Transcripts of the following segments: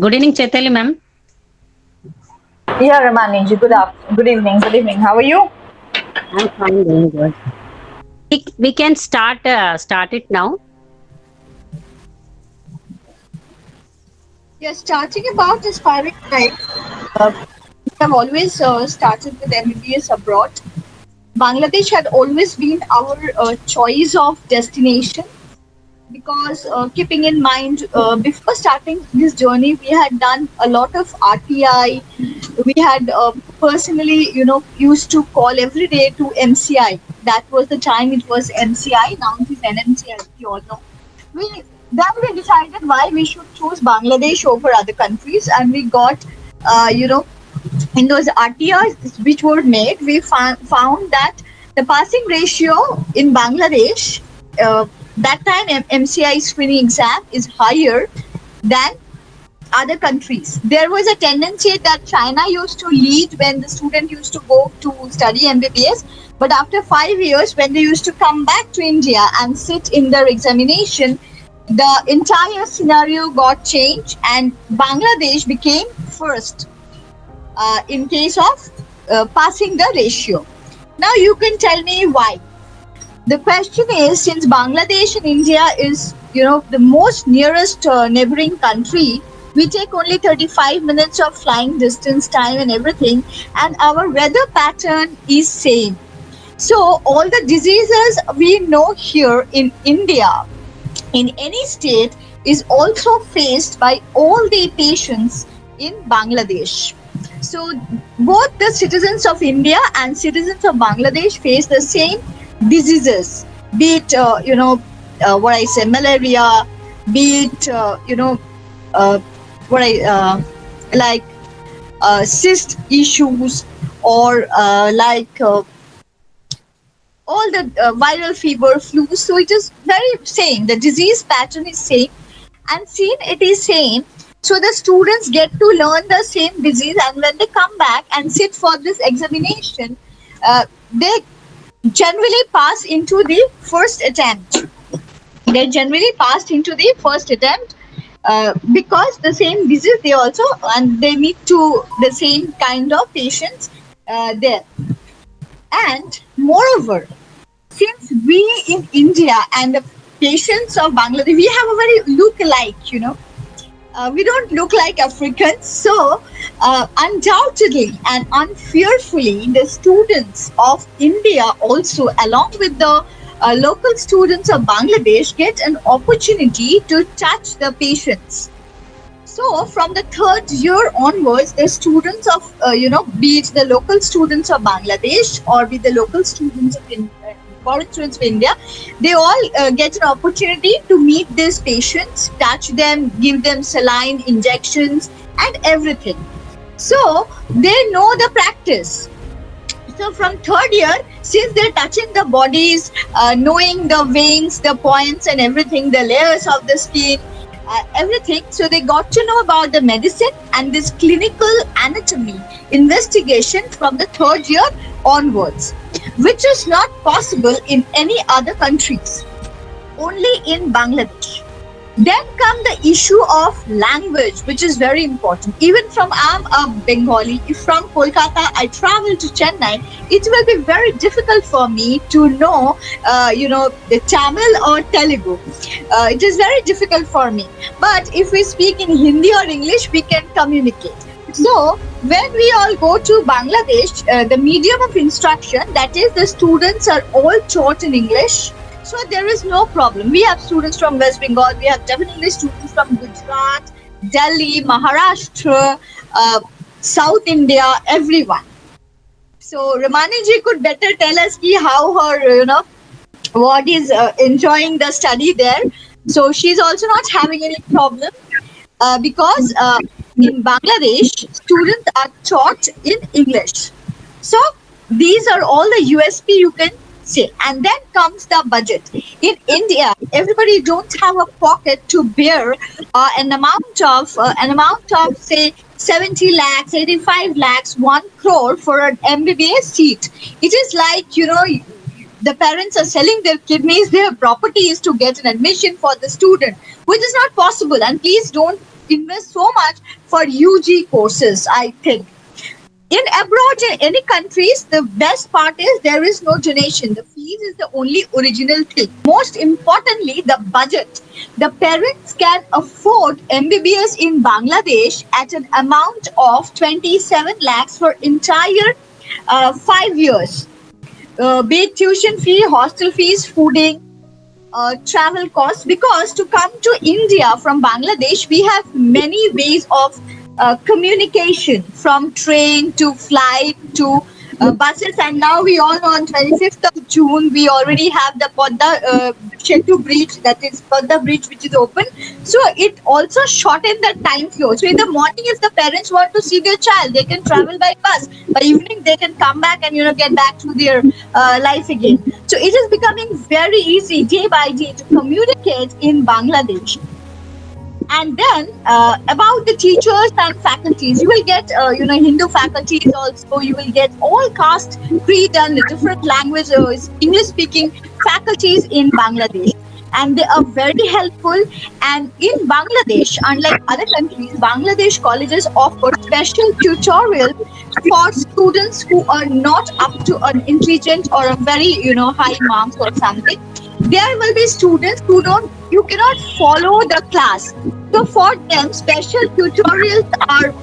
Good evening, Chaitali ma'am. Yeah, Ramaniji, good evening, good evening. How are you? I'm fine, doing good. We can start it now. Yeah, starting about aspiring life, we have always started with MBBS abroad. Bangladesh had always been our choice of destination because keeping in mind before starting this journey, we had done a lot of RTI. We had personally, used to call every day to MCI. That was the time it was MCI. Now it is NMC, as we all know. We we decided why we should choose Bangladesh over other countries, and we got, you know, in those RTRs which were made, we found that the passing ratio in Bangladesh, that time MCI screening exam is higher than other countries. There was a tendency that China used to lead when the student used to go to study MBBS, but after 5 years, when they used to come back to India and sit in their examination, the entire scenario got changed and Bangladesh became first in case of passing the ratio. Now you can tell me why. The question is, since Bangladesh and India is, the most nearest neighboring country, we take only 35 minutes of flying distance, time and everything, and our weather pattern is same. So all the diseases we know here in India, in any state, is also faced by all the patients in Bangladesh. So both the citizens of India and citizens of Bangladesh face the same diseases, be it what I say, malaria, be it uh, what I like cyst issues, or all the viral fever, flu. So it is very same. The disease pattern is same, and seen it is same. So the students get to learn the same disease, and when they come back and sit for this examination, they generally pass into the first attempt. They generally passed into the first attempt because the same disease they also, and they meet to the same kind of patients there. And moreover, since we in India and the patients of Bangladesh, we have a very look alike, we don't look like Africans. So, undoubtedly and unfearfully, the students of India also, along with the local students of Bangladesh, get an opportunity to touch the patients. So, from the third year onwards, the students of, be it the local students of Bangladesh or be the local students of foreign students of India, they all get an opportunity to meet these patients, touch them, give them saline injections, and everything. So, they know the practice. So from third year, since they're touching the bodies, knowing the veins, the points, and everything, the layers of the skin, everything, so they got to know about the medicine and this clinical anatomy investigation from the third year onwards, which is not possible in any other countries, only in Bangladesh. Then come the issue of language, which is very important. Even from I'm a Bengali, if from Kolkata I travel to Chennai, it will be very difficult for me to know, the Tamil or Telugu. It is very difficult for me. But if we speak in Hindi or English, we can communicate. So when we all go to Bangladesh, the medium of instruction, that is, the students are all taught in English, so there is no problem. We have students from West Bengal. We have definitely students from Gujarat, Delhi, Maharashtra, South India, everyone. So Ramani ji could better tell us ki how her, what is enjoying the study there. So she's also not having any problem because in Bangladesh, students are taught in English. So these are all the USP you can say. And then comes the budget. In India, everybody don't have a pocket to bear an amount of say 70 lakhs, 85 lakhs, 1 crore for an MBBS seat. It is like, the parents are selling their kidneys, their properties to get an admission for the student, which is not possible. And please don't, invest so much for UG courses, I think. In abroad, in any countries, the best part is there is no donation. The fees is the only original thing. Most importantly, the budget. The parents can afford MBBS in Bangladesh at an amount of 27 lakhs for entire 5 years. Be it tuition fee, hostel fees, fooding, travel costs. Because to come to India from Bangladesh, we have many ways of communication, from train to flight to buses, and now we all know on 25th of June we already have the Podda Shetu Bridge, that is Podda Bridge, which is open. So it also shortened the time flow. So in the morning, if the parents want to see their child, they can travel by bus. By evening, they can come back and get back to their life again. So it is becoming very easy day by day to communicate in Bangladesh. And then about the teachers and faculties, you will get Hindu faculties also. You will get all caste, creed, and different languages, English speaking faculties in Bangladesh, and they are very helpful. And in Bangladesh, unlike other countries, Bangladesh colleges offer special tutorial for students who are not up to an intelligent or a very high marks or something. There will be students who you cannot follow the class. So for them, special tutorials are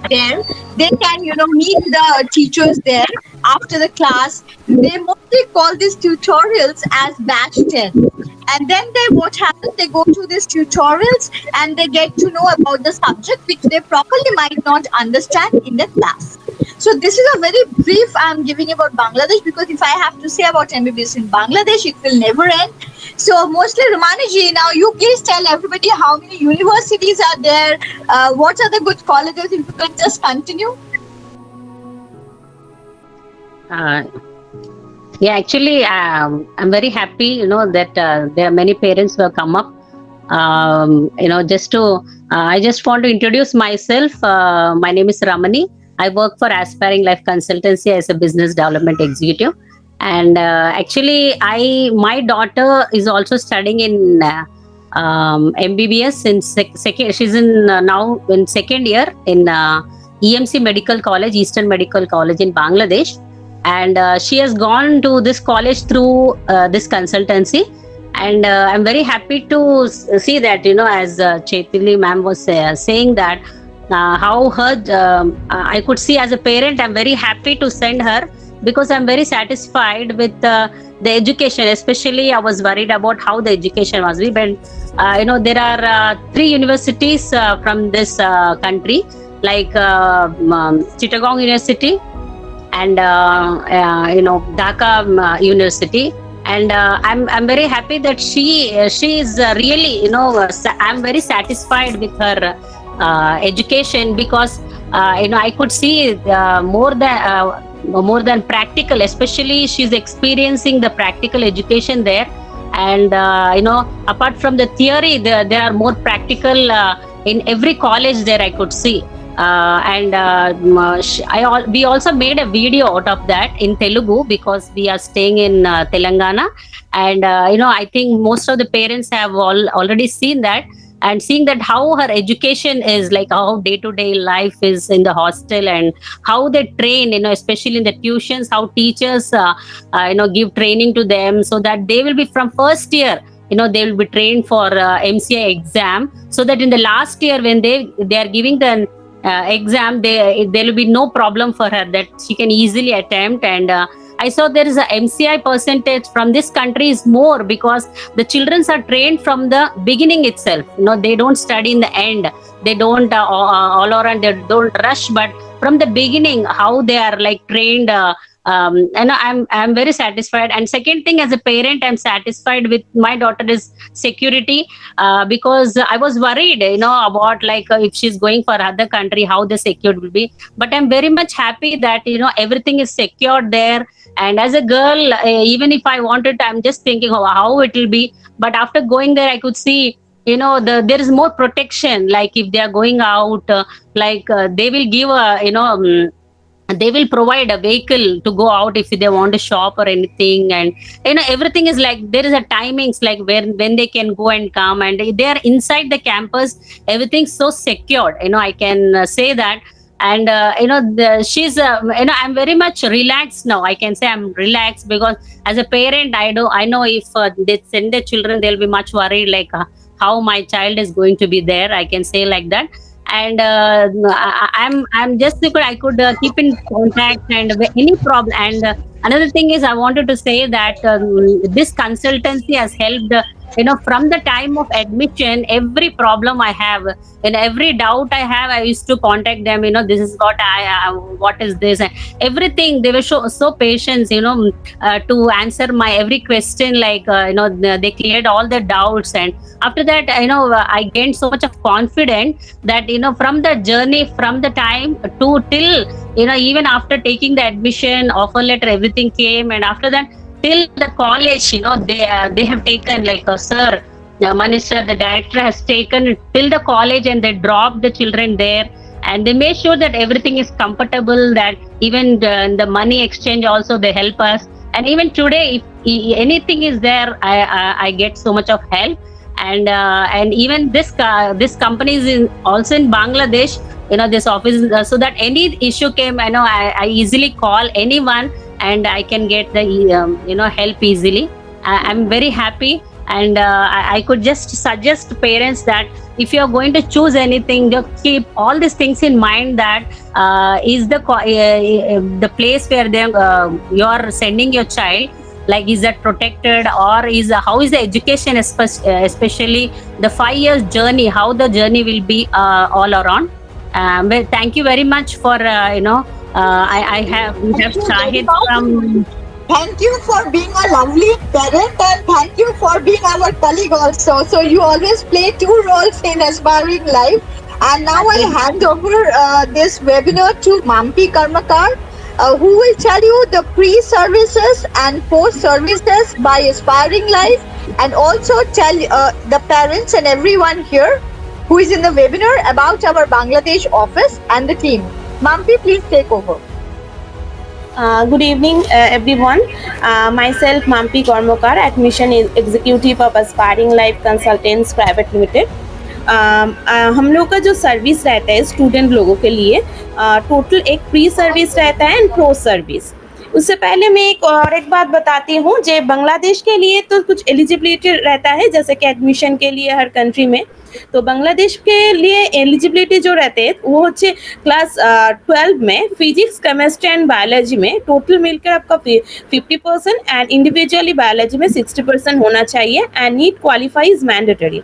there. They can, meet the teachers there after the class. They mostly call these tutorials as batch 10. And then what happens, they go to these tutorials and they get to know about the subject which they properly might not understand in the class. So this is a very brief I'm giving about Bangladesh, because if I have to say about MBBS in Bangladesh, it will never end. So mostly, Ramani, now you please tell everybody how many universities are there, what are the good colleges, if you can just continue. Yeah, actually, I'm very happy, that there are many parents who have come up. I just want to introduce myself. My name is Ramani. I work for Aspiring Life Consultancy as a business development executive. And actually, my daughter is also studying in MBBS in second. She's in now in second year in EMC Medical College, Eastern Medical College in Bangladesh. And she has gone to this college through this consultancy. And I'm very happy to see that, as Chaitili ma'am was saying that how her, I could see as a parent, I'm very happy to send her, because I'm very satisfied with the education. Especially, I was worried about how the education was. We went, there are 3 universities from this country, like Chittagong University and Dhaka University. And I'm very happy that she is really, I'm very satisfied with her education, because I could see more than practical. Especially, she's experiencing the practical education there. And apart from the theory, there are more practical in every college there, I could see. We also made a video out of that in Telugu, because we are staying in Telangana. And I think most of the parents have already seen that, and seeing that how her education is, like how day-to-day life is in the hostel, and how they train, especially in the tuitions, how teachers give training to them, so that they will be from first year, they will be trained for MCI exam, so that in the last year when they are giving the exam, there will be no problem for her, that she can easily attempt. And I saw there is a MCI percentage from this country is more, because the children are trained from the beginning itself. They don't study in the end. They don't all around. They don't rush. But from the beginning, how they are like trained. And I'm very satisfied. And second thing, as a parent, I'm satisfied with my daughter is security, because I was worried, about like if she's going for other country, how the secured will be. But I'm very much happy that everything is secured there. And as a girl, even if I wanted, I'm just thinking how it will be. But after going there, I could see, there is more protection. Like if they are going out, they will give they will provide a vehicle to go out if they want to shop or anything. And everything is like there is a timings like when they can go and come, and they are inside the campus. Everything's so secured, I can say that. And she's I'm very much relaxed now. I can say I'm relaxed because as a parent, I know if they send their children, they'll be much worried, like how my child is going to be there, I can say like that. And I'm just I could keep in contact and any problem. And another thing is I wanted to say that this consultancy has helped. From the time of admission, every problem I have and every doubt I have, I used to contact them. This is what is this, and everything. They were so patient. To answer my every question. Like they cleared all the doubts, and after that, I gained so much of confidence that from the journey, from the time to till even after taking the admission offer letter, everything came. And after that, till the college, they have taken, like sir, Manish sir, the director has taken till the college, and they dropped the children there, and they made sure that everything is comfortable, that even the money exchange also they help us. And even today, if anything is there, I get so much of help. And even this company is also in Bangladesh. This office, so that any issue came, I easily call anyone, and I can get the help easily. I'm very happy. And I could just suggest parents that if you're going to choose anything, just keep all these things in mind, that is the place where you're sending your child, like is that protected, or is how is the education, especially the 5 years journey, how the journey will be all around. Well, thank you very much for we have Shahid from. Thank you for being a lovely parent, and thank you for being our colleague also. So you always play two roles in Aspiring Life. And now I hand over this webinar to Mampi Karmakar, who will tell you the pre-services and post-services by Aspiring Life, and also tell the parents and everyone here who is in the webinar about our Bangladesh office and the team. Mampi, please take over. Good evening, everyone. Myself, Mampi Karmakar, Admission Executive of Aspiring Life Consultants Private Limited. हम लोग का जो service रहता है student लोगों के लिए, total एक प्री सर्विस रहता है एंड पोस्ट सर्विस। उससे पहले मैं एक बात बताती हूँ, जो बांग्लादेश के लिए तो कुछ एलिजिबिलिटी रहता है, जैसे कि एडमिशन के लिए हर कंट्री में। तो बांग्लादेश के लिए एलिजिबिलिटी जो रहते हैं वो होच्छे क्लास 12 में फिजिक्स, केमिस्ट्री एंड बायोलॉजी में टोटल मिलकर आपका 50% एंड इंडिविजुअली बायोलॉजी में 60% होना चाहिए, and NEET qualify is mandatory.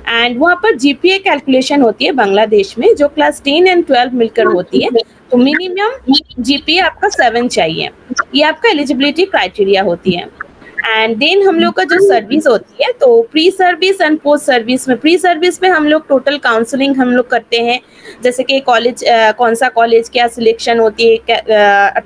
And वहाँ पर जीपीए कैलकुलेशन होती है बांग्लादेश में, जो क्लास 10 एंड 12 मिलकर होती है। तो मिनिमम जीपीए आपका 7 चाहिए, ये आपका एलिजिबिलिटी क्राइटेरिया होती है। एंड देन हम लोग का जो सर्विस होती है, तो pre service and post service में, प्री सर्विस में हम लोग टोटल काउंसलिंग हम लोग करते हैं, जैसे कि कॉलेज कौन सा कॉलेज क्या सिलेक्शन होती है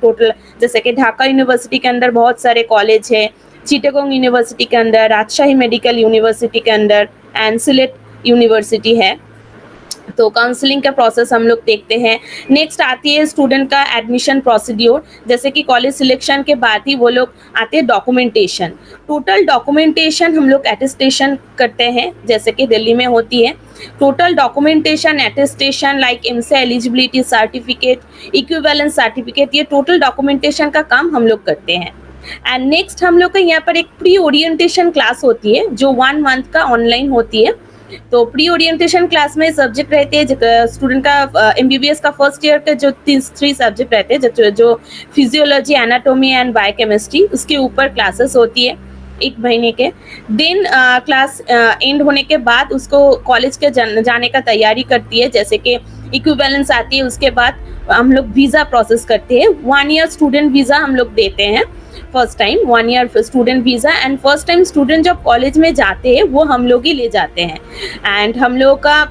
टोटल, जैसे कि ढाका यूनिवर्सिटी के अंदर बहुत सारे कॉलेज है, चिटागोंग यूनिवर्सिटी के अंदर, राजशाही मेडिकल यूनिवर्सिटी के अंदर, एंड सिलेट यूनिवर्सिटी है। तो काउंसलिंग का प्रोसेस हम लोग देखते हैं। नेक्स्ट आती है स्टूडेंट का एडमिशन प्रोसीड्योर, जैसे कि कॉलेज सिलेक्शन के बाद ही वो लोग आते हैं डॉक्यूमेंटेशन। टोटल डॉक्यूमेंटेशन हम लोग अटेस्टेशन करते हैं, जैसे कि दिल्ली में होती है। टोटल डॉक्यूमेंटेशन अटेस्टेशन लाइक एमसे एलिजिबिलिटी सर्टिफिकेट, इक्विवेलेंस सर्टिफिकेट, ये टोटल डॉक्यूमेंटेशन का काम हम लोग करते हैं। एंड नेक्स्ट हम लोग का यहाँ पर एक प्री ओरिएंटेशन क्लास होती है, जो 1 मंथ का ऑनलाइन होती है। तो प्री ओरिएंटेशन क्लास में सब्जेक्ट रहते हैं स्टूडेंट का एमबीबीएस का फर्स्ट ईयर का जो 3 सब्जेक्ट रहते हैं, जो फिजियोलॉजी, एनाटॉमी एंड बायोकेमिस्ट्री, उसके ऊपर क्लासेस होती है 1 महीने के। देन क्लास एंड होने के बाद उसको कॉलेज के जाने का तैयारी करती है, जैसे कि इक्विवेलेंस आती है। उसके बाद हम लोग वीज़ा प्रोसेस करते हैं, 1 ईयर स्टूडेंट वीज़ा हम लोग देते हैं first time, 1 year student visa. And first time student जब कॉलेज में जाते हैं वो हम लोग ही ले जाते हैं। एंड हम लोग का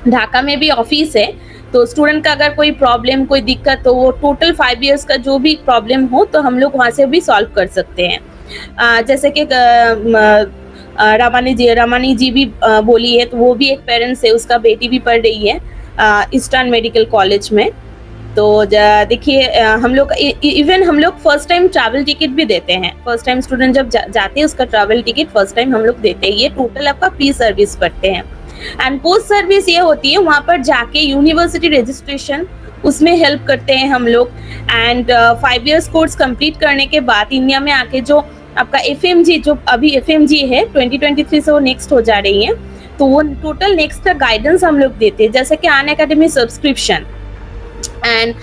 ढाका में भी ऑफिस है, तो स्टूडेंट का अगर कोई प्रॉब्लम, कोई दिक्कत, तो वो टोटल 5 इयर्स का जो भी प्रॉब्लम हो तो हम लोग वहाँ से भी सॉल्व कर सकते हैं। जैसे कि रमानी जी भी बोली है, तो वो भी एक पेरेंट्स है, उसका बेटी भी पढ़ रही है ईस्टर्न मेडिकल कॉलेज में। तो देखिए हम लोग इवन हम लोग फर्स्ट टाइम ट्रैवल टिकट भी देते हैं। फर्स्ट टाइम स्टूडेंट जब जाते हैं उसका ट्रैवल टिकट फर्स्ट टाइम हम लोग देते हैं। ये टोटल आपका प्री सर्विस पड़ते हैं। एंड पोस्ट सर्विस ये होती है वहाँ पर जाके यूनिवर्सिटी रजिस्ट्रेशन उसमें हेल्प करते हैं हम लोग। एंड 5 years कोर्स कंप्लीट करने के बाद इंडिया में आके जो आपका FMG जो अभी FMG है 2023 से वो नेक्स्ट हो जा रही है, तो वो टोटल नेक्स्ट का गाइडेंस हम लोग देते हैं, जैसे कि Unacademy subscription and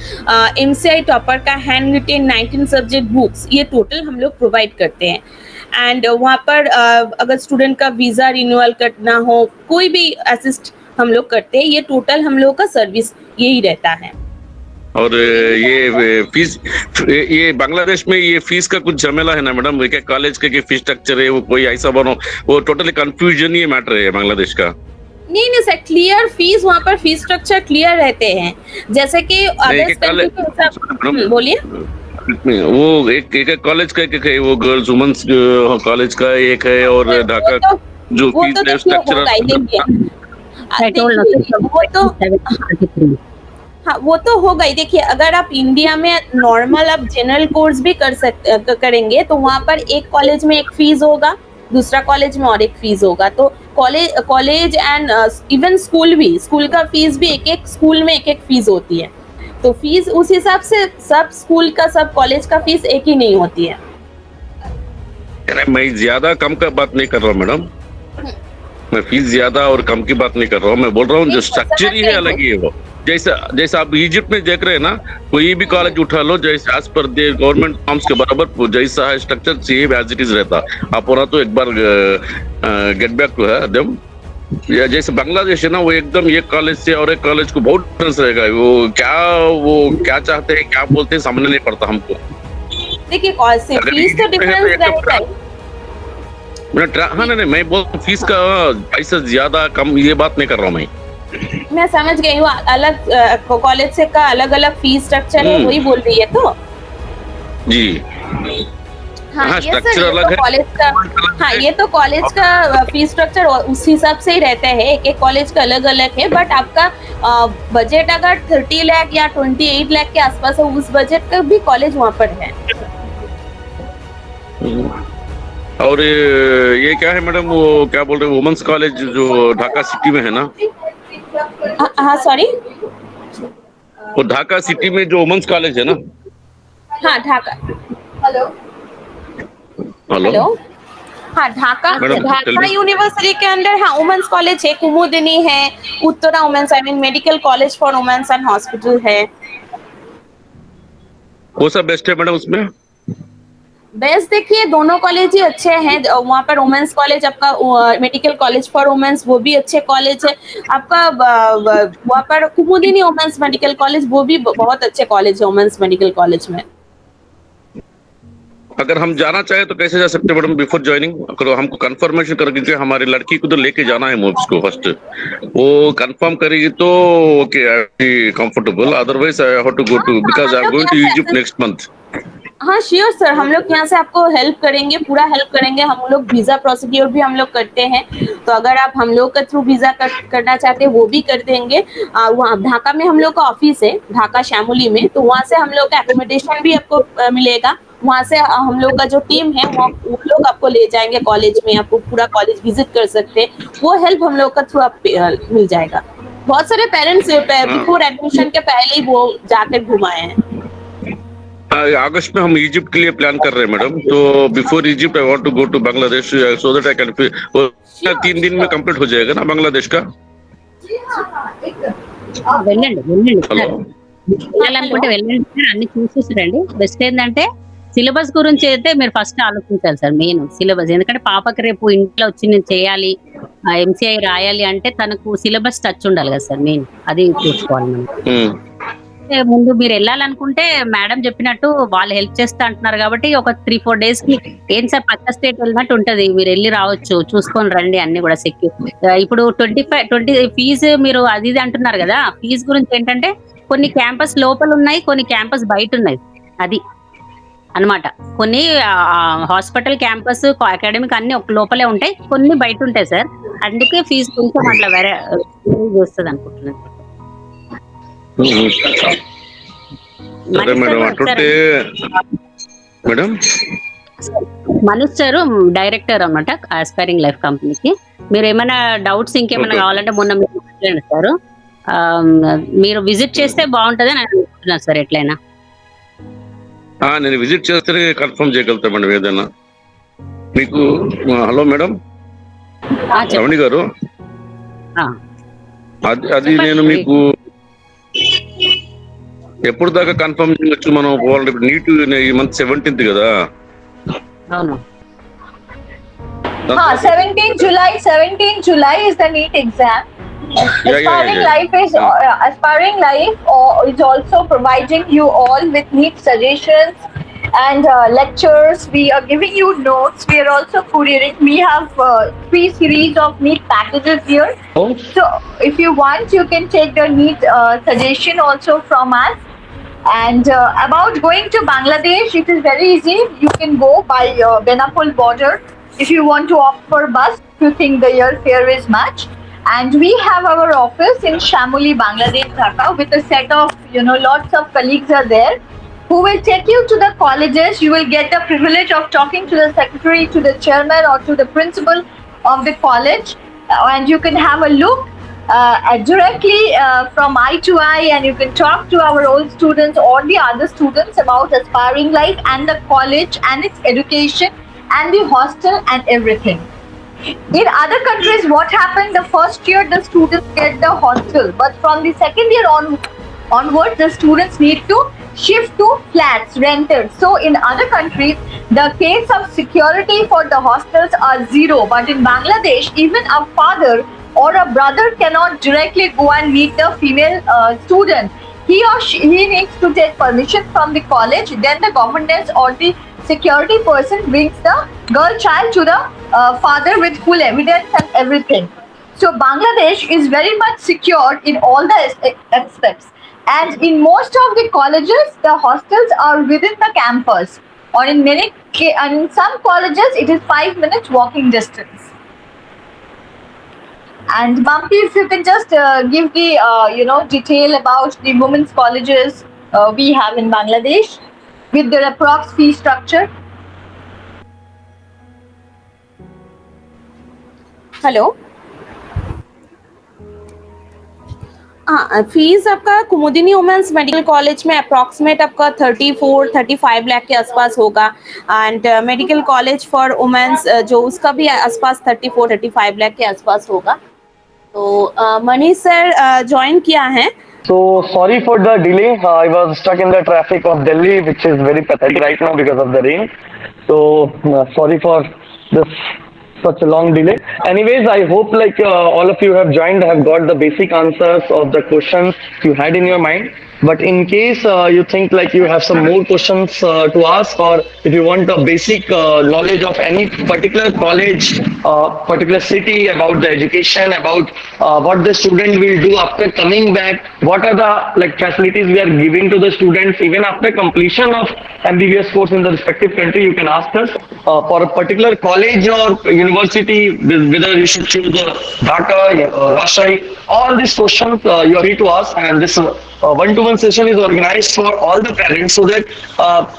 MCI topper का हैंड रिटेन 19 सब्जेक्ट बुक्स, ये टोटल हम लोग प्रोवाइड करते हैं। एंड वहाँ पर अगर स्टूडेंट का वीज़ा रिन्यूअल करना हो, कोई भी असिस्ट हम लोग करते हैं। ये टोटल हम लोग का सर्विस यही रहता है। और ये फीस, ये बांग्लादेश में ये फीस का कुछ झमेला है ना मैडम? क्या कॉलेज के फीस स्ट्रक्चर है वो कोई ऐसा बनो, वो टोटली कंफ्यूजन ही मैटर है बांग्लादेश का? नहीं सर, क्लियर फीस वहाँ पर फीस स्ट्रक्चर क्लियर रहते हैं, जैसे कि अदर्स कंट्री के हिसाब। बोलिए। वो एक कॉलेज का एक है, वो गर्ल्स वुमेन्स कॉलेज का एक है, और ढाका जो फीस स्ट्रक्चर हाँ वो तो होगा ही। देखिए अगर आप इंडिया में नॉर्मल आप जनरल कोर्स भी करेंगे तो वहाँ पर एक कॉलेज में एक फीस होगा, दूसरा कॉलेज में और एक फीस होगा। तो कॉलेज एंड इवन स्कूल का फीस भी एक स्कूल में एक फीस होती है। तो फीस उस हिसाब से सब स्कूल का सब कॉलेज का फीस एक ही नहीं होती है। मैं ज्यादा कम का बात नहीं कर रहा हूँ मैडम, मैं फीस ज्यादा और कम की बात नहीं कर रहा हूँ। मैं बोल रहा हूँ जो स्ट्रक्चर ही है अलग ही है। वो जैसा आप इजिप्ट में देख रहे हैं ना, कोई भी कॉलेज उठा लो, जैसे एज पर दे गवर्नमेंट नॉर्म्स के बराबर जैसा है structure same as it is रहता। आप होना तो एक बार गेट बैक टू है देम। या जैसे बांग्लादेश है ना, वो एकदम एक कॉलेज से और एक कॉलेज को बहुत डिफरेंस रहेगा। वो क्या चाहते हैं, क्या बोलते हैं, समझ नहीं पड़ता हमको। देखिए फीस तो डिफरेंस रहेगा। हाँ नहीं, मैं बोल फीस का पैसा ज्यादा कम ये बात नहीं कर रहा हूँ मैं समझ गई हूँ। अलग कॉलेज से का अलग अलग फीस स्ट्रक्चर है, वही बोल रही है तो जी। हाँ ये सर अलग है कॉलेज का। हाँ ये तो कॉलेज का फीस स्ट्रक्चर उस हिसाब से ही रहता है, एक कॉलेज का अलग अलग है। बट आपका बजट अगर 30 लाख या 28 लाख के आसपास है, उस बजट का भी कॉलेज वहाँ पर है। और ये क्या है मैडम, वो क्या बोल रहे हैं, वुमेन्स कॉलेज जो ढाका सिटी में है ना? हाँ सॉरी, वो ढाका सिटी में जो वुमेन्स कॉलेज है ना? हाँ ढाका। हेलो। हाँ ढाका यूनिवर्सिटी के अंदर हाँ वुमेन्स कॉलेज है, कुमुदिनी है, Uttara women's medical college for women's and hospital है। वो सब बेस्ट है मैडम उसमें? बेस्ट देखिए दोनों कॉलेज ही अच्छे हैं। वहाँ पर वुमेन्स कॉलेज आपका मेडिकल कॉलेज फॉर वुमेन्स वो भी अच्छे कॉलेज है। आपका वहाँ पर कुमुदिनी वुमेन्स मेडिकल कॉलेज वो भी बहुत अच्छे कॉलेज है वुमेन्स मेडिकल कॉलेज में। अगर हम जाना चाहे तो कैसे जा सकते हैं मैडम? बिफोर ज्वाइनिंग हमको कंफर्मेशन कर दीजिए। हमारी लड़की को तो लेके जाना है मूव्स को फर्स्ट, वो कंफर्म करेगी तो okay comfortable, otherwise I have to go to because I am going to Egypt next month. हाँ श्योर सर, हम लोग यहाँ से आपको हेल्प करेंगे, पूरा हेल्प करेंगे। हम लोग वीजा प्रोसीड्योर भी हम लोग करते हैं, तो अगर आप हम लोग के थ्रू वीजा करना चाहते हैं वो भी कर देंगे। वहाँ ढाका में हम लोग का ऑफिस है, ढाका शामुली में, तो वहाँ से हम लोग का एकोमोडेशन भी आपको मिलेगा। वहाँ से हम लोग का जो टीम है वो लोग आपको ले जाएंगे कॉलेज में, आपको पूरा कॉलेज विजिट कर सकते हैं। वो हेल्प हम लोग का थ्रू आप मिल जाएगा। बहुत सारे पेरेंट्स बिफोर एडमिशन के पहले ही वो जाकर घुमाए हैं। अगस्त में हम इजिप्ट के लिए प्लान कर रहे हैं मैडम, तो before Egypt I want to go to Bangladesh so that I can 3 दिन में कंप्लीट हो जाएगा ना बांग्लादेश का? వెళ్ళాలనుకుంటే వెళ్ళండి సార్, అన్ని చూసేసి రండి. బెస్ట్ ఏంటంటే సిలబస్ గురించి అయితే మీరు ఫస్ట్ ఆలోచించాలి సార్, మెయిన్ సిలబస్. ఎందుకంటే పాపకి రేపు ఇంట్లో వచ్చి నేను చేయాలి, MCI రాయాలి అంటే తనకు సిలబస్ టచ్ ఉండాలి కదా సార్, మెయిన్ అది చూసుకోవాలి మనం. ముందు మీరు వెళ్ళాలనుకుంటే మేడం చెప్పినట్టు వాళ్ళు హెల్ప్ చేస్తా అంటున్నారు కాబట్టి ఒక 3-4 days కి ఏం సార్ పక్క స్టేట్ వెళ్ళినట్టు ఉంటది, మీరు వెళ్ళి రావచ్చు, చూసుకొని రండి అన్ని కూడా సెక్యూర్. ఇప్పుడు 20 ఫీజు మీరు అది ఇది అంటున్నారు కదా, ఫీజు గురించి ఏంటంటే కొన్ని క్యాంపస్ లోపల ఉన్నాయి, కొన్ని క్యాంపస్ బయట ఉన్నాయి, అది అన్నమాట. కొన్ని హాస్పిటల్ క్యాంపస్ అకాడమిక్ అన్ని ఒక లోపలే ఉంటాయి, కొన్ని బయట ఉంటాయి సార్. అందుకే ఫీజు కొంచెం అట్లా వేరే వస్తుంది అనుకుంటున్నాను. సరే మేడం అట్టుంటే మేడం మనీష్ సార్ డైరెక్టర్ అన్నమాట ఆస్పైరింగ్ లైఫ్ కంపెనీకి. మీరు ఏమైనా డౌట్స్ ఇంకేమైనా కావాలంటే మొన్న మీరు మాట్లాడారు సార్, మీరు విజిట్ చేస్తే బాగుంటుంది అని అనుకుంటున్నాను సార్. ఎట్లయినా నేను విజిట్ చేస్తేనే కన్ఫర్మ్ చేయగలుగుతా మేడం ఏదైనా మీకు. హలో మేడం రమణి గారు, అది నేను మీకు ఎప్పుడు దాకా కన్ఫర్మ్ చేయొచ్చు? మనం నీట్ ఈ మంత్ 17th కదా. అవును. 17 July is the NEET exam. Aspiring Life is also providing you all with NEET suggestions and lectures. We are giving you notes. We are also couriering. We have 3 series of NEET packages here. Oh. So if you want, you can take the NEET suggestion also from us. And about going to Bangladesh, it is very easy. You can go by Benapol border if you want to opt for bus, if you think the airfare is much. And we have our office in Shamoli, Bangladesh, Dhaka, with a set of, lots of colleagues are there who will take you to the colleges. You will get the privilege of talking to the secretary, to the chairman, or to the principal of the college, and you can have a look directly from eye to eye, and you can talk to our old students or the other students about Aspiring Life and the college and its education and the hostel and everything. In other countries, what happened, the first year the students get the hostel, but from the second year onwards, the students need to shift to flats, rented. So in other countries, the case of security for the hostels are zero. But in Bangladesh, even a father or a brother cannot directly go and meet the female student. He needs to take permission from the college. Then the governance or the security person brings the girl child to the father with full evidence and everything. So Bangladesh is very much secured in all the aspects. And in most of the colleges, the hostels are within the campus, or in some colleges, it is 5 minutes walking distance. And Bumpy, if you can just give the detail about the women's colleges we have in Bangladesh with their approx fee structure. Hello, fees आपका Kumudini women's medical college में approximate आपका 34-35 लाख के आसपास होगा. And medical college for women's जो उसका भी आसपास 34-35 लाख के आसपास होगा. तो मनीष सर ज्वाइन किया है. So sorry for the delay. I was stuck in the traffic of Delhi, which is very pathetic right now because of the rain. So sorry for this such a long delay. Anyways, I hope all of you have joined, have got the basic answers of the questions you had in your mind. But in case you think you have some more questions to ask, or if you want a basic knowledge of any particular college, particular city, about the education, about what the student will do after coming back, what are the facilities we are giving to the students even after completion of MBBS course in the respective country, you can ask us for a particular college or university, whether you should choose the Dhaka, Rajshahi, all these questions you are free to ask, and this one-to-one session is organized for all the parents so that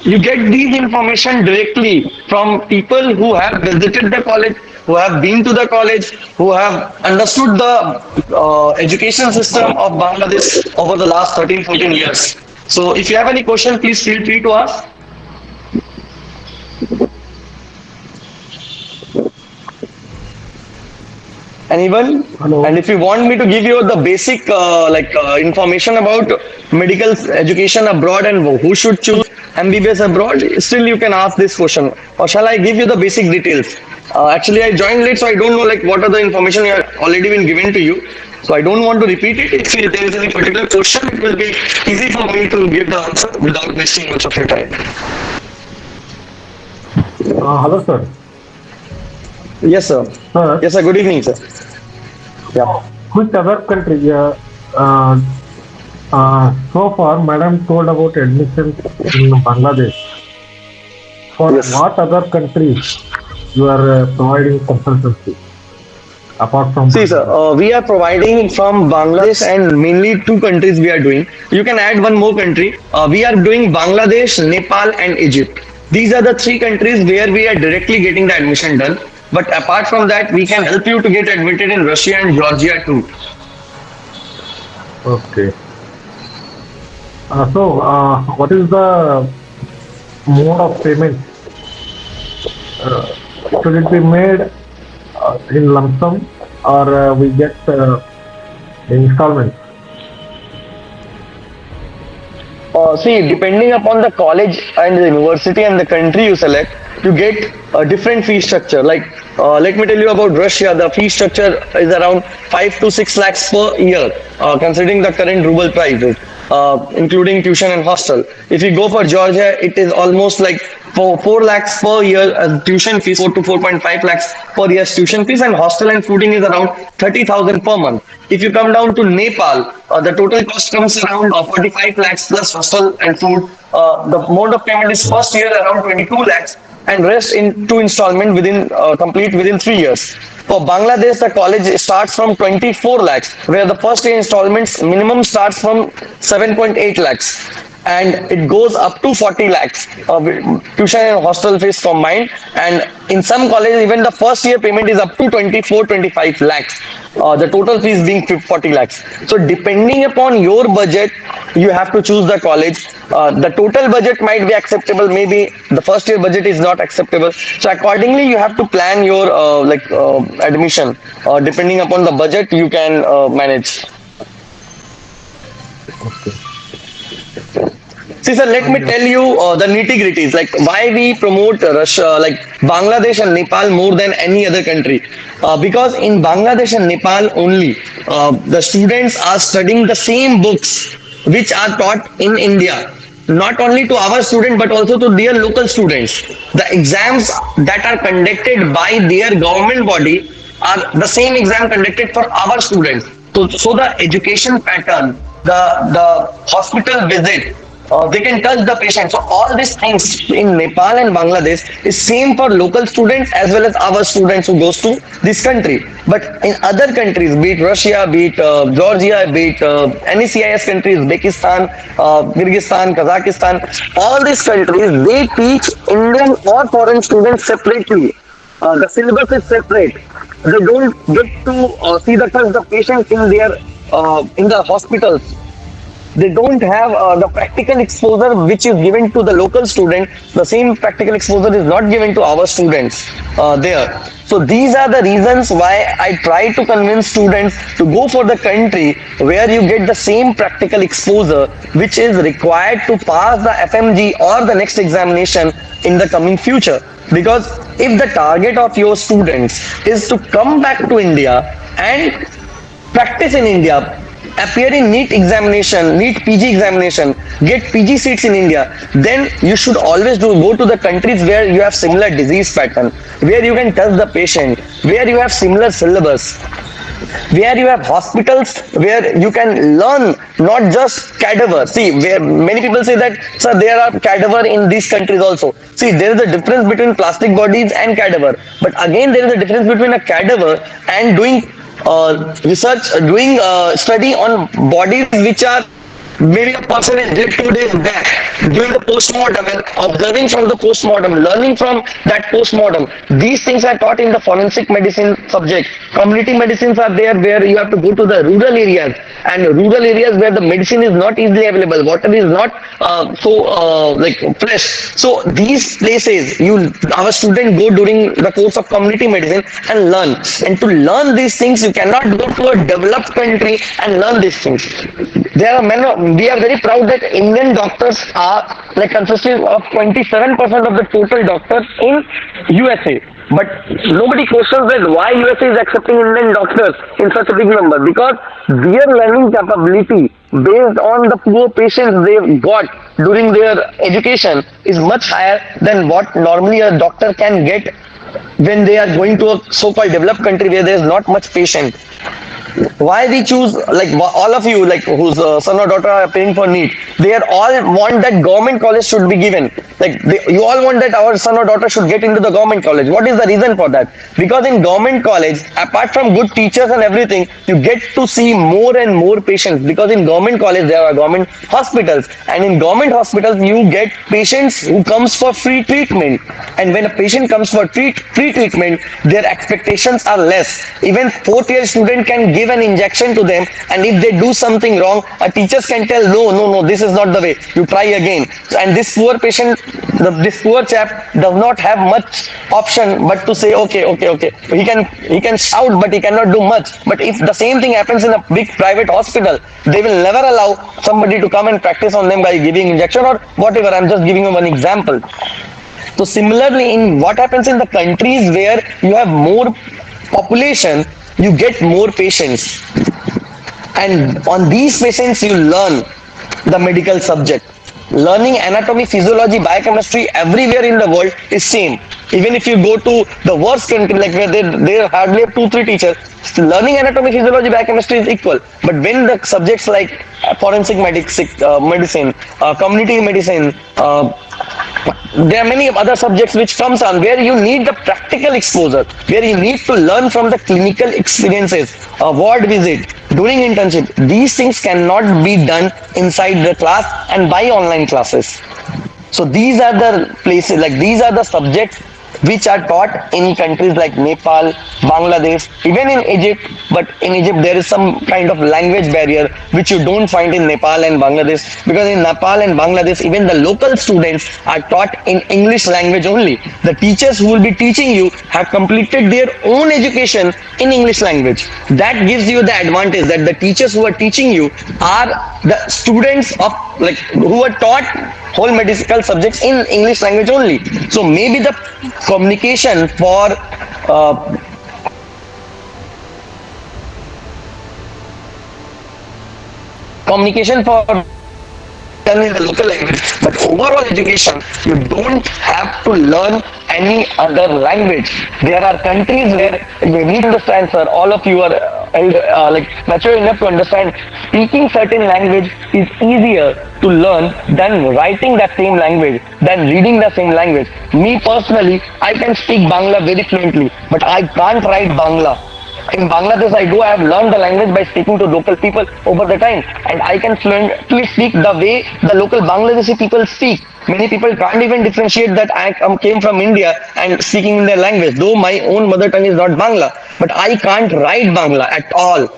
you get these information directly from people who have visited the college, who have been to the college, who have understood the education system of Bangladesh over the last 13-14 years. So if you have any question, please feel free to ask. Anyone? Hello. And if you want me to give you the basic information about medical education abroad and who should choose MBBS abroad, still you can ask this question. Or shall I give you the basic details? Actually, I joined late, so I don't know what are the information you have already been given to you. So I don't want to repeat it. If there is any particular question, it will be easy for me to give the answer without wasting much of your time. Hello, sir. Yes, sir. Yes, sir. Good evening, sir. Yeah. Which other country? So far, Madam told about admission in Bangladesh. For Yes. what other countries you are providing consultancy? apart from See, sir, we are providing from Bangladesh and mainly two countries we are doing. You can add one more country. We are doing Bangladesh, Nepal, and Egypt. These are the three countries where we are directly getting the admission done. But apart from that, we can help you to get admitted in Russia and Georgia too. Okay. What is the mode of payment? Should it be made in lump sum or we get installments? See, depending upon the college and the university and the country you select, you get a different fee structure. Like, let me tell you about Russia. The fee structure is around 5 to 6 lakhs per year, considering the current ruble prices, including tuition and hostel. If you go for Georgia, it is almost like 4 lakhs per year tuition fees, 4 to 4.5 lakhs per year tuition fees, and hostel and fooding is around 30,000 per month. If you come down to Nepal, the total cost comes around 45 lakhs plus hostel and food. The mode of payment is first year around 22 lakhs and rest in two installment within complete within 3 years. For Bangladesh, the college starts from 24 lakhs, where the first year installments minimum starts from 7.8 lakhs. And it goes up to 40 lakhs with tuition and hostel fees combined, and in some colleges even the first year payment is up to 24-25 lakhs, the total fees being 40 lakhs. So depending upon your budget, you have to choose the college. The total budget might be acceptable, maybe the first year budget is not acceptable, so accordingly you have to plan your admission. Depending upon the budget you can manage. See, sir, let me tell you the nitty-gritties, like why we promote Russia, like Bangladesh and Nepal more than any other country. Because in Bangladesh and Nepal only, the students are studying the same books which are taught in India. Not only to our students, but also to their local students. The exams that are conducted by their government body are the same exam conducted for our students. So the education pattern, the hospital visit, they can touch the patient. So all these things in Nepal and Bangladesh is same for local students as well as our students who goes to this country. But in other countries, be it Russia, be it Georgia, be it any CIS countries, Uzbekistan, Kyrgyzstan, Kazakhstan, all these countries, they teach Indian or foreign students separately. The syllabus is separate. They don't get to see the patient in the hospitals. They don't have the practical exposure which is given to the local student. The same practical exposure is not given to our students there. So these are the reasons why I try to convince students to go for the country where you get the same practical exposure which is required to pass the FMG or the next examination in the coming future. Because if the target of your students is to come back to India and practice in India, appear in NEET examination, NEET PG examination, get PG seats in India, then you should always go to the countries where you have similar disease pattern, where you can touch the patient, where you have similar syllabus, where you have hospitals where you can learn not just cadaver. See, where many people say that, sir, there are cadaver in these countries also. See, there is a difference between plastic bodies and cadaver. But again, there is a difference between a cadaver and doing research, doing study on bodies which are maybe a person is dead 2 days back, doing the post-mortem and observing from the post-mortem, learning from that post-mortem. These things are taught in the forensic medicine subject. Community medicines are there where you have to go to the rural areas, and rural areas where the medicine is not easily available, water is not like fresh. So these places our students go during the course of community medicine and learn. And to learn these things, you cannot go to a developed country and learn these things. There are we are very proud that Indian doctors are like consisting of 27% of the total doctors in USA. But nobody questions that why USA is accepting Indian doctors in such a big number, because their learning capability based on the poor patients they've got during their education is much higher than what normally a doctor can get when they are going to a so-called developed country where there is not much patient. why we choose, like all of you, like whose son or daughter are paying for NEET, they are all want that government college should be given. Like you all want that our son or daughter should get into the government college. What is the reason for that? Because in government college, apart from good teachers and everything, you get to see more and more patients. Because in government college there are government hospitals, and in government hospitals you get patients who comes for free treatment. And when a patient comes for free treatment, their expectations are less. Even fourth year student can give an injection to them, and if they do something wrong, a teachers can tell, no, this is not the way, you try again. And this poor patient, this poor chap does not have much option but to say okay. He can shout, but he cannot do much. But if the same thing happens in a big private hospital, they will never allow somebody to come and practice on them by giving injection or whatever. I'm just giving you one example. So similarly, in what happens in the countries where you have more population, you get more patients, and on these patients you learn the medical subject. Learning anatomy, physiology, biochemistry everywhere in the world is same. Even if you go to the worst country, like where they hardly have 2-3 teachers, learning anatomy, physiology, biochemistry is equal. But when the subjects like forensic medicine, community medicine, there are many other subjects which comes on where you need the practical exposure, where you need to learn from the clinical experiences, a ward visit, during internship. These things cannot be done inside the class and by online classes. So these are the places, like these are the subjects which are taught in countries like Nepal, Bangladesh, even in Egypt. But in Egypt there is some kind of language barrier which you don't find in Nepal and Bangladesh, because in Nepal and Bangladesh even the local students are taught in English language only. The teachers who will be teaching you have completed their own education in English language. That gives you the advantage that the teachers who are teaching you are the students of, like, who are taught whole medical subjects in English language only. So maybe the communication for done in the local language, but overall education, you don't have to learn any other language. There are countries where you need to understand, sir, all of you are like mature enough to understand, speaking certain language is easier to learn than writing that same language, than reading the same language. Me personally, I can speak Bangla very fluently, but I can't write Bangla. In Bangladesh, I have learned the language by speaking to local people over the time, and I can fluently speak the way the local Bangladeshi people speak. Many people can't even differentiate that I came from India and speaking in their language, though my own mother tongue is not Bangla, but I can't write Bangla at all,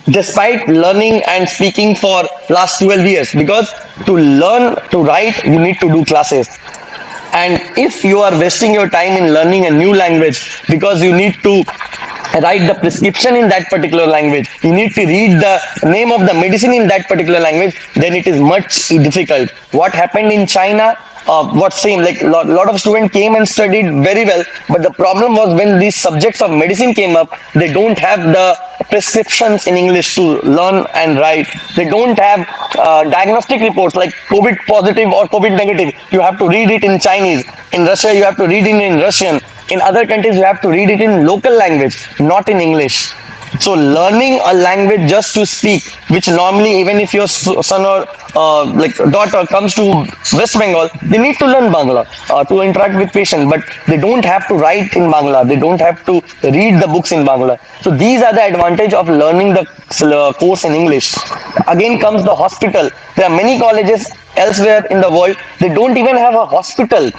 despite learning and speaking for last 12 years, because to learn to write, you need to do classes. And if you are wasting your time in learning a new language because you need to write the prescription in that particular language, you need to read the name of the medicine in that particular language, then it is much difficult. What happened in China, what same, like lot of students came and studied very well, but the problem was when these subjects of medicine came up, they don't have the prescriptions in English to learn and write. They don't have diagnostic reports like COVID positive or COVID negative. You have to read it in Chinese. In Russia, you have to read it in Russian. In other countries, you have to read it in local language, not in English. So learning a language just to speak, which normally even if your son or like daughter comes to West Bengal, they need to learn Bangla to interact with patients, but they don't have to write in Bangla. They don't have to read the books in Bangla. So these are the advantage of learning the course in English. Again comes the hospital. There are many colleges elsewhere in the world, they don't even have a hospital.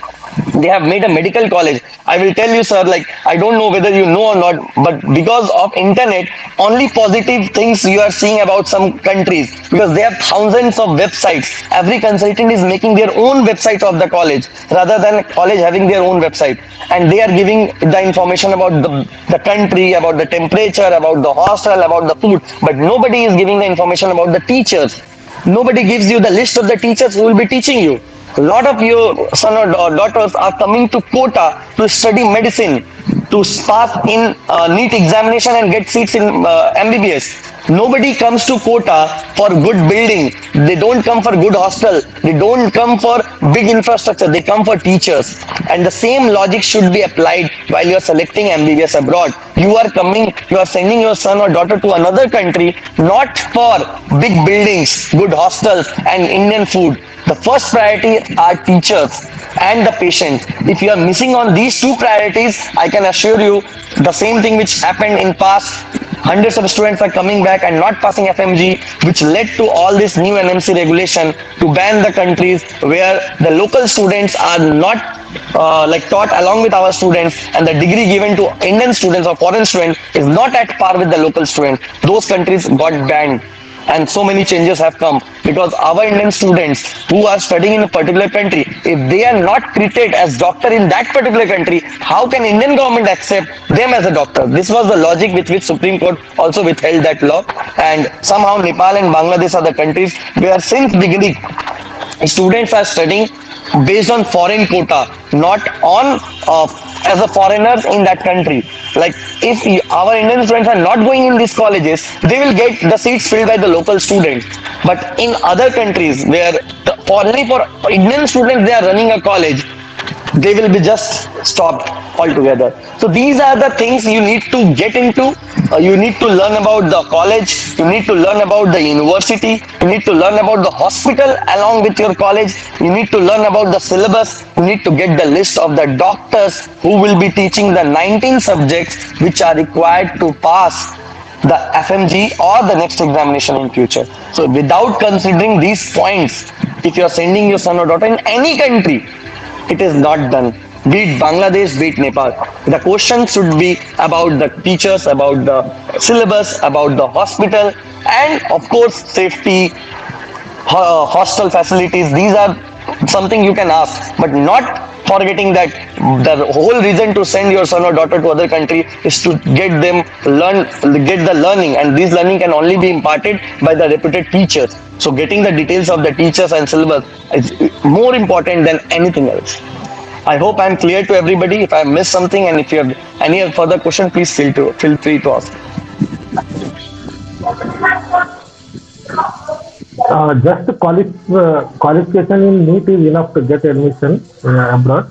They have made a medical college. I will tell you, sir, like, I don't know whether you know or not, but because of internet, only positive things you are seeing about some countries, because they have thousands of websites. Every consultant is making their own website of the college rather than a college having their own website. And they are giving the information about the country, about the temperature, about the hostel, about the food, but nobody is giving the information about the teachers. Nobody gives you the list of the teachers who will be teaching you. A lot of your son or daughters are coming to Kota to study medicine, to pass in NEET examination and get seats in MBBS. Nobody comes to Kota for good building. They don't come for good hostel. They don't come for big infrastructure. They come for teachers. And the same logic should be applied while you are selecting MBBS abroad. You are sending your son or daughter to another country not for big buildings, good hostels and Indian food. The first priority are teachers and the patient. If you are missing on these two priorities, I can assure you the same thing which happened in past. Hundreds of students are coming back and not passing FMG, which led to all this new NMC regulation to ban the countries where the local students are not taught along with our students, and the degree given to Indian students or foreign students is not at par with the local students. Those countries got banned. And so many changes have come because our Indian students who are studying in a particular country, if they are not treated as doctor in that particular country, how can Indian government accept them as a doctor? This was the logic with which Supreme Court also withheld that law. And somehow Nepal and Bangladesh are the countries where since beginning students are studying based on foreign quota, not on as a foreigners in that country. Like if our Indian students are not going in these colleges, they will get the seats filled by the local students. But in other countries where only for Indian students they are running a college, they will be just stopped altogether. So these are the things you need to get into. You need to learn about the college, you need to learn about the university, you need to learn about the hospital along with your college, you need to learn about the syllabus, you need to get the list of the doctors who will be teaching the 19 subjects which are required to pass the FMG or the next examination in future. So without considering these points, if you are sending your son or daughter in any country, it is not done. Be it Bangladesh, be it Nepal. The question should be about the teachers, about the syllabus, about the hospital, and of course safety, hostel facilities. These are something you can ask, but not forgetting that the whole reason to send your son or daughter to other country is to get the learning, and this learning can only be imparted by the reputed teachers. So getting the details of the teachers and syllabus is more important than anything else. I hope I'm clear to everybody. If I missed something and if you have any further question, please feel free to ask. Just the qualification in NEET is enough to get admission abroad.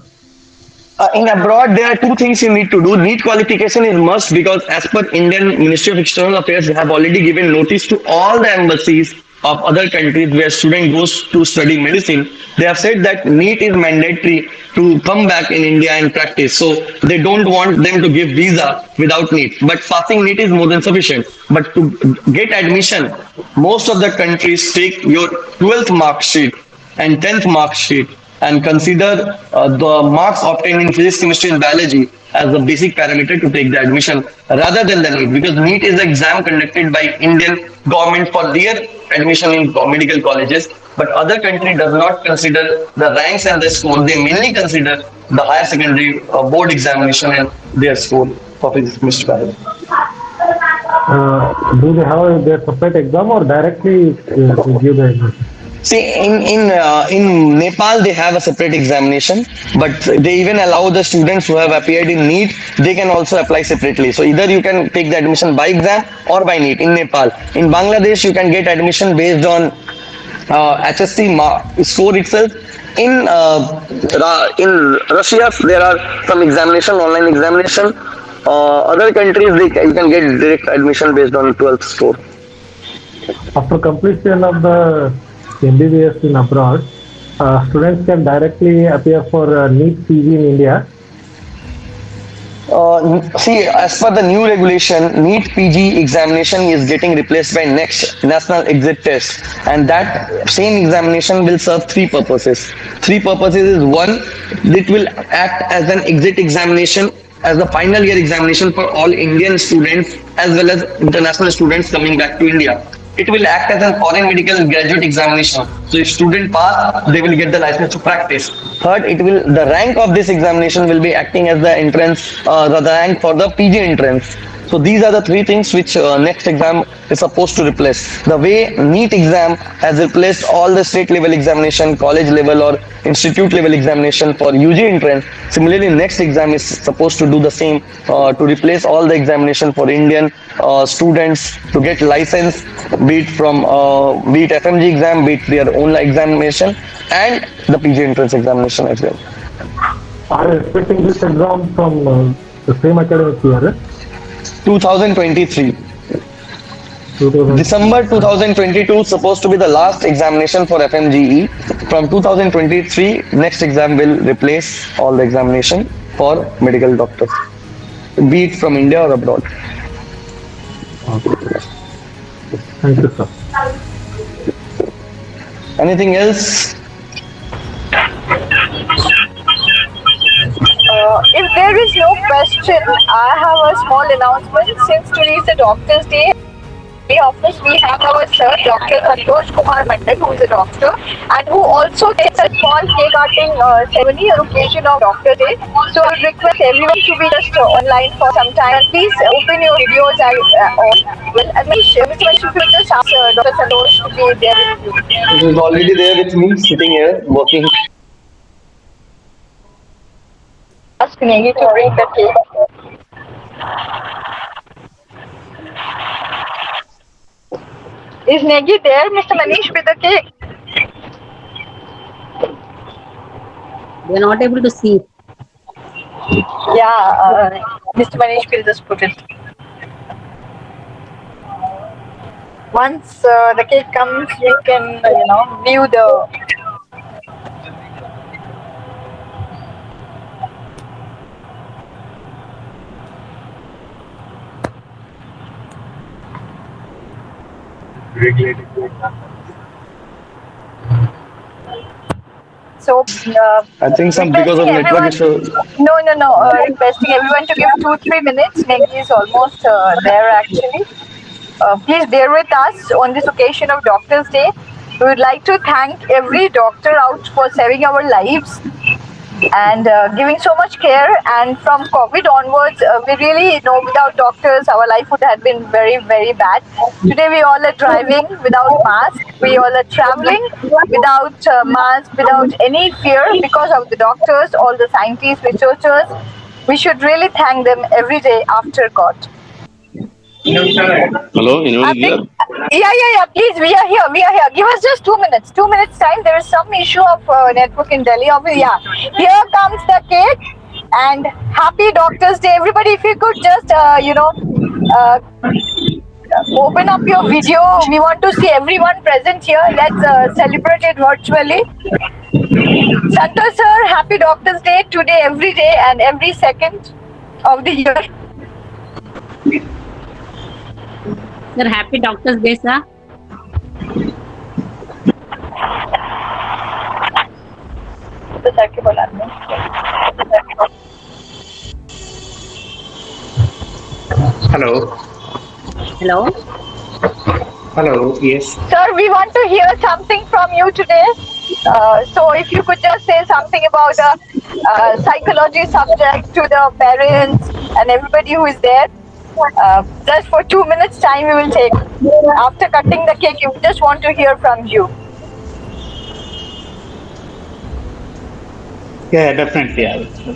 In abroad, there are two things you need to do. NEET qualification is must because as per Indian Ministry of External Affairs, they have already given notice to all the embassies of other countries where student goes to study medicine. They have said that NEET is mandatory to come back in India and practice. So they don't want them to give visa without NEET. But passing NEET is more than sufficient. But to get admission, most of the countries take your 12th mark sheet and 10th mark sheet and consider the marks obtained in physics, chemistry and biology as a basic parameter to take the admission rather than the NEET, because NEET is an exam conducted by Indian government for their admission in medical colleges, but other country does not consider the ranks and the score. They mainly consider the higher secondary board examination and their score for physics, chemistry, biology. Do they have their separate exam or directly give the admission? See, in Nepal, they have a separate examination, but they even allow the students who have appeared in NEET, they can also apply separately. So either you can take the admission by exam or by NEET in Nepal. In Bangladesh, you can get admission based on HSC score itself. In Russia, there are some examination, online examination. Other countries, you can get direct admission based on 12th score. After completion of the MBBS in abroad, students can directly appear for NEET PG in India. See, as per the new regulation, NEET PG examination is getting replaced by next national exit test, and that same examination will serve three purposes. Three purposes is one, it will act as an exit examination, as the final year examination for all Indian students as well as international students coming back to India. It will act as a foreign medical graduate examination. So if student pass, they will get the license to practice. Third, the rank of this examination will be acting as the entrance, the rank for the PG entrance. So these are the three things which next exam is supposed to replace. The way NEET exam has replaced all the state level examination, college level or institute level examination for UG entrance, similarly next exam is supposed to do the same to replace all the examination for Indian students to get license, be it FMG exam, be it their own examination and the PG entrance examination as well. Are you expecting this exam from the same academic year? 2023. 2000. December 2022 supposed to be the last examination for FMGE. From 2023, next exam will replace all the examination for medical doctors, be it from India or abroad. Thank you, sir. Anything else? If there is no question, I have a small announcement. Since today is the Doctor's Day, in the office we have our sir, Dr. Santosh Kumar Mandal, who is a doctor and who also takes a small cake cutting ceremony on occasion of Doctor Day. So I would request everyone to be just online for some time. And please open your videos and Mr. Manish, if you could just ask Dr. Santosh to be there with you. He is already there with me, sitting here, working. Ask Negi to bring the cake. Is Negi there, Mr. Manish, with the cake? They're not able to see. Yeah, Mr. Manish will just put it. Once the cake comes, we can, view the. So, I think some because of network issue. No. Requesting everyone to give 2-3 minutes. Negi is almost there actually. Please bear with us on this occasion of Doctor's Day. We would like to thank every doctor out for saving our lives and giving so much care. And from COVID onwards, we really know without doctors, our life would have been very, very bad. Today, we all are driving without mask. We all are traveling without mask, without any fear because of the doctors, all the scientists, researchers. We should really thank them every day after God. Hello, anyone is there? Yeah. Please, we are here. Give us just 2 minutes. 2 minutes time. There is some issue of network in Delhi. Yeah. Here comes the cake and happy Doctor's Day, everybody. If you could just, open up your video. We want to see everyone present here. Let's celebrate it virtually. Santosh sir, happy Doctor's Day today, every day, and every second of the year. Sir, happy Doctor's Day, sir. तो sir के बुलाते हैं. Hello. Hello. Hello. Yes. Sir, we want to hear something from you today. So if you could just say something about the psychology subject to the parents and everybody who is there. Just for 2 minutes time we will take. After cutting the cake, we just want to hear from you. Yeah, definitely. I will.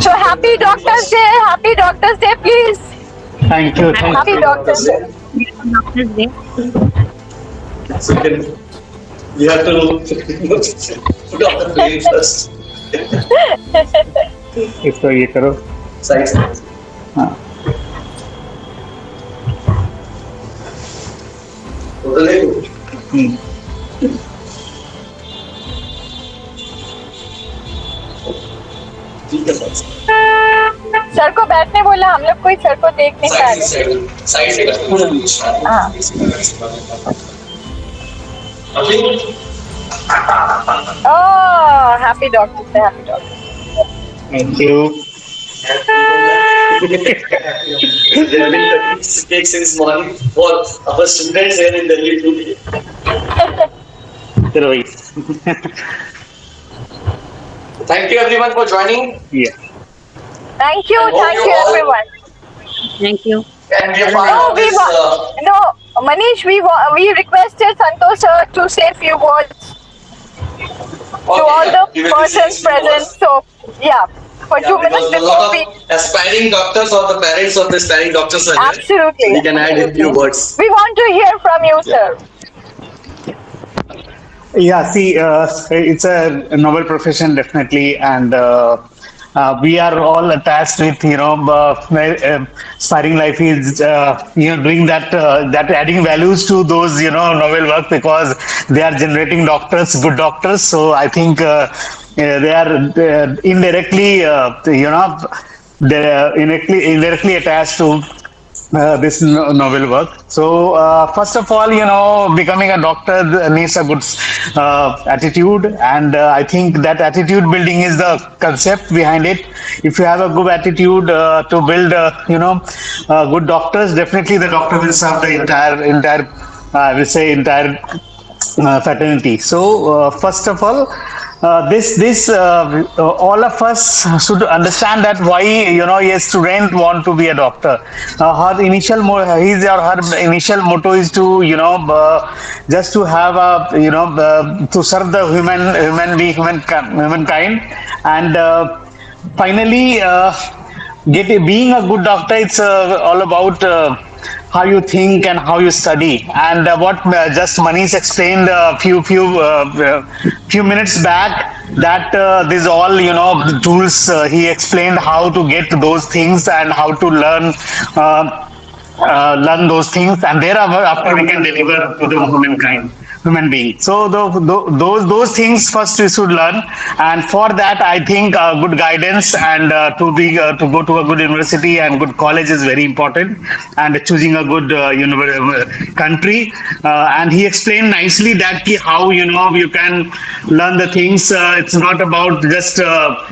So happy Doctor's Day. Happy Doctor's Day, please. Thank you. Happy Doctor's Day. Doctor's Day. So we have to put on the plane first. इसको ये करो. Side से. हाँ. ठीक है sir. Sir को बैठने बोला, हम लोग कोई सर को देख नहीं पा रहे. साइड से. हाँ. Oh, happy Doctor's Day. Happy Doctor's Day. Thank you. There have been cakes since morning for our students here in Delhi too. चलो भाई. Thank you everyone for joining. Yeah. Thank you, And hope thank you all everyone. Thank you. can be a No, part of we this. no, Manish, we requested Santosh sir to say a few words to all the We will be saying persons few present. words. So yeah, for Yeah, 2 minutes because a before lot we of aspiring doctors or the parents of the aspiring doctors are here. absolutely, We can add a few words. we want to hear from you, sir. Yeah, see, it's a noble profession, definitely, and we are all attached with, Sparring Life is, doing that adding values to those, novel work because they are generating doctors, good doctors. So I think they are indirectly, they are indirectly attached to this novel work. So, first of all, becoming a doctor needs a good attitude, and I think that attitude building is the concept behind it. If you have a good attitude to build, good doctors, definitely the doctor will serve the entire, I will say, entire fraternity. So, first of all, all of us should understand that why a student want to be a doctor. Her initial his or her initial motto is to just to have a to serve the humankind, and finally. Being a good doctor, it's all about how you think and how you study, and what just Manish explained a few minutes back, that these all the tools, he explained how to get those things and how to learn those things, and thereafter we can deliver to the human being. So those things first we should learn, and for that I think good guidance and to go to a good university and good college is very important, and choosing a good country. And he explained nicely that how you can learn the things. It's not about just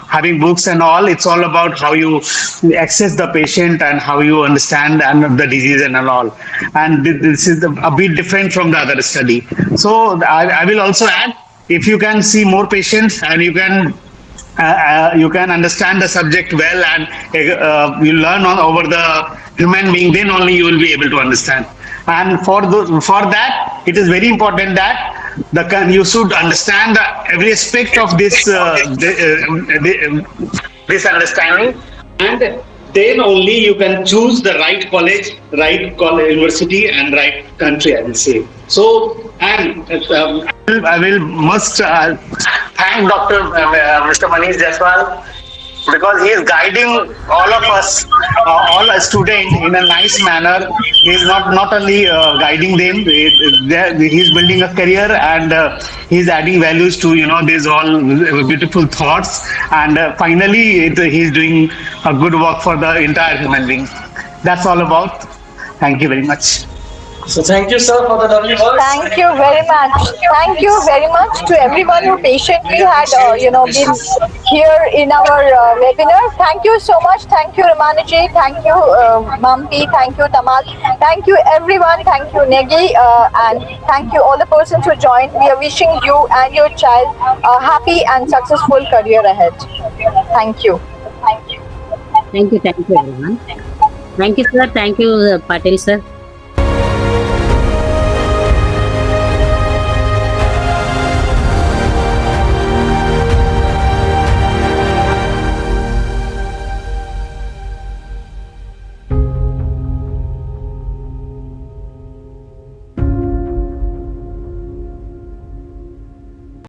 having books and all. It's all about how you access the patient and how you understand and the disease and all. And this is a bit different from the other study. So I will also add, if you can see more patients and you can understand the subject well, and you learn over the human being, then only you will be able to understand. And for that, it is very important that you should understand every aspect of this understanding, and then only you can choose the right college, university, and right country, I will say. So, and I will must thank Dr. Mr. Manish Jaiswal, because he is guiding all of us, all a student, in a nice manner. He is not only guiding them, he is building a career, and he is adding values to these all beautiful thoughts, and finally he is doing a good work for the entire human being. That's all about. Thank you very much. So thank you, sir, for the lovely words. Thank you very much. Thank you very much to everyone who patiently had, been here in our webinar. Thank you so much. Thank you, Ramaniji. Thank you, Mampi. Thank you, Tamal. Thank you, everyone. Thank you, Negi. And thank you, all the persons who joined. We are wishing you and your child a happy and successful career ahead. Thank you. Thank you, everyone. Thank you, sir. Thank you, Patel, sir.